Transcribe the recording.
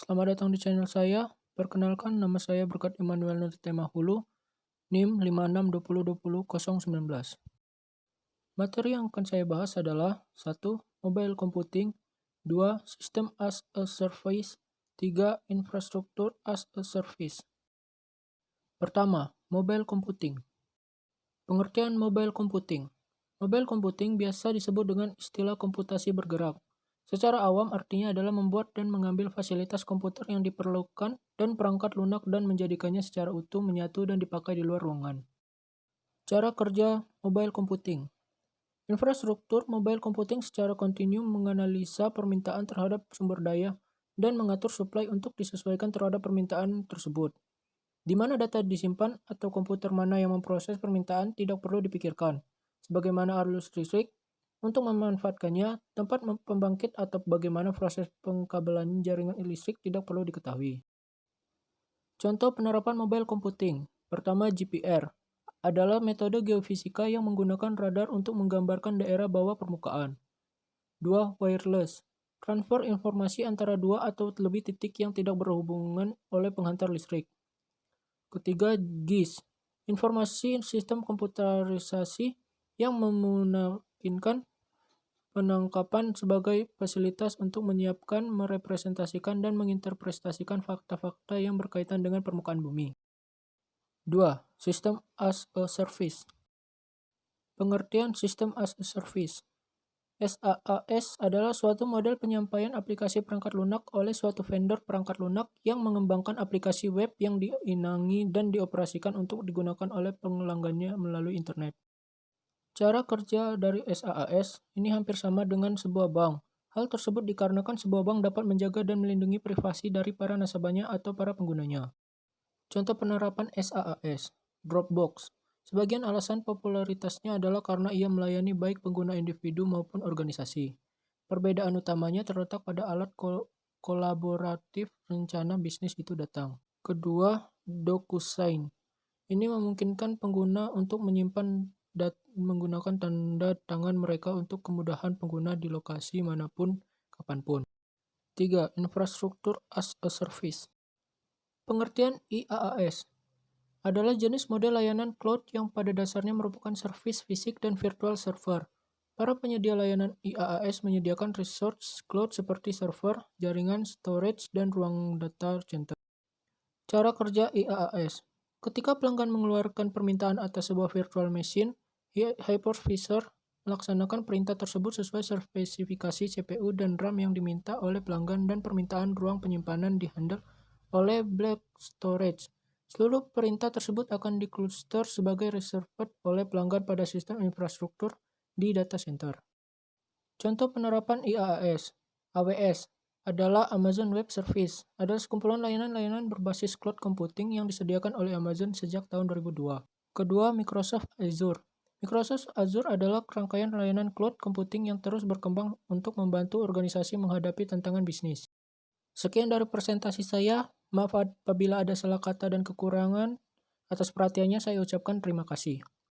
Selamat datang di channel saya. Perkenalkan, nama saya Berkat Immanuel Nurtema Hulu, NIM 5620200019. Materi yang akan saya bahas adalah 1. Mobile Computing, 2. System as a Service, 3. Infrastructure as a Service. Pertama, Mobile Computing. Pengertian Mobile Computing. Mobile Computing biasa disebut dengan istilah komputasi bergerak. Secara awam artinya adalah membuat dan mengambil fasilitas komputer yang diperlukan dan perangkat lunak dan menjadikannya secara utuh menyatu dan dipakai di luar ruangan. Cara kerja mobile computing. Infrastruktur mobile computing secara kontinu menganalisa permintaan terhadap sumber daya dan mengatur supply untuk disesuaikan terhadap permintaan tersebut. Di mana data disimpan atau komputer mana yang memproses permintaan tidak perlu dipikirkan, sebagaimana arus listrik. Untuk memanfaatkannya, tempat pembangkit atau bagaimana proses pengkabelan jaringan listrik tidak perlu diketahui. Contoh penerapan mobile computing. Pertama, GPR adalah metode geofisika yang menggunakan radar untuk menggambarkan daerah bawah permukaan. 2. Wireless. Transfer informasi antara dua atau lebih titik yang tidak berhubungan oleh penghantar listrik. Ketiga, GIS. Informasi sistem komputerisasi yang memungkinkan penangkapan sebagai fasilitas untuk menyiapkan, merepresentasikan, dan menginterpretasikan fakta-fakta yang berkaitan dengan permukaan bumi. 2. System as a Service. Pengertian System as a Service. SaaS adalah suatu model penyampaian aplikasi perangkat lunak oleh suatu vendor perangkat lunak yang mengembangkan aplikasi web yang diinangi dan dioperasikan untuk digunakan oleh pelanggannya melalui internet. Cara kerja dari SaaS ini hampir sama dengan sebuah bank. Hal tersebut dikarenakan sebuah bank dapat menjaga dan melindungi privasi dari para nasabahnya atau para penggunanya. Contoh penerapan SaaS, Dropbox. Sebagian alasan popularitasnya adalah karena ia melayani baik pengguna individu maupun organisasi. Perbedaan utamanya terletak pada alat kolaboratif rencana bisnis itu datang. Kedua, DocuSign. Ini memungkinkan pengguna untuk menyimpan menggunakan tanda tangan mereka untuk kemudahan pengguna di lokasi manapun, kapanpun. 3. Infrastruktur as a Service. Pengertian IaaS adalah jenis model layanan cloud yang pada dasarnya merupakan servis fisik dan virtual server. Para penyedia layanan IaaS menyediakan resource cloud seperti server, jaringan, storage, dan ruang data center. Cara kerja IaaS. Ketika pelanggan mengeluarkan permintaan atas sebuah virtual machine, hypervisor melaksanakan perintah tersebut sesuai spesifikasi CPU dan RAM yang diminta oleh pelanggan dan permintaan ruang penyimpanan dihandle oleh block storage. Seluruh perintah tersebut akan dikluster sebagai reserved oleh pelanggan pada sistem infrastruktur di data center. Contoh penerapan IaaS. AWS adalah Amazon Web Service, adalah sekumpulan layanan-layanan berbasis cloud computing yang disediakan oleh Amazon sejak tahun 2002. Kedua, Microsoft Azure. Microsoft Azure adalah rangkaian layanan cloud computing yang terus berkembang untuk membantu organisasi menghadapi tantangan bisnis. Sekian dari presentasi saya. Maaf apabila ada salah kata dan kekurangan. Atas perhatiannya saya ucapkan terima kasih.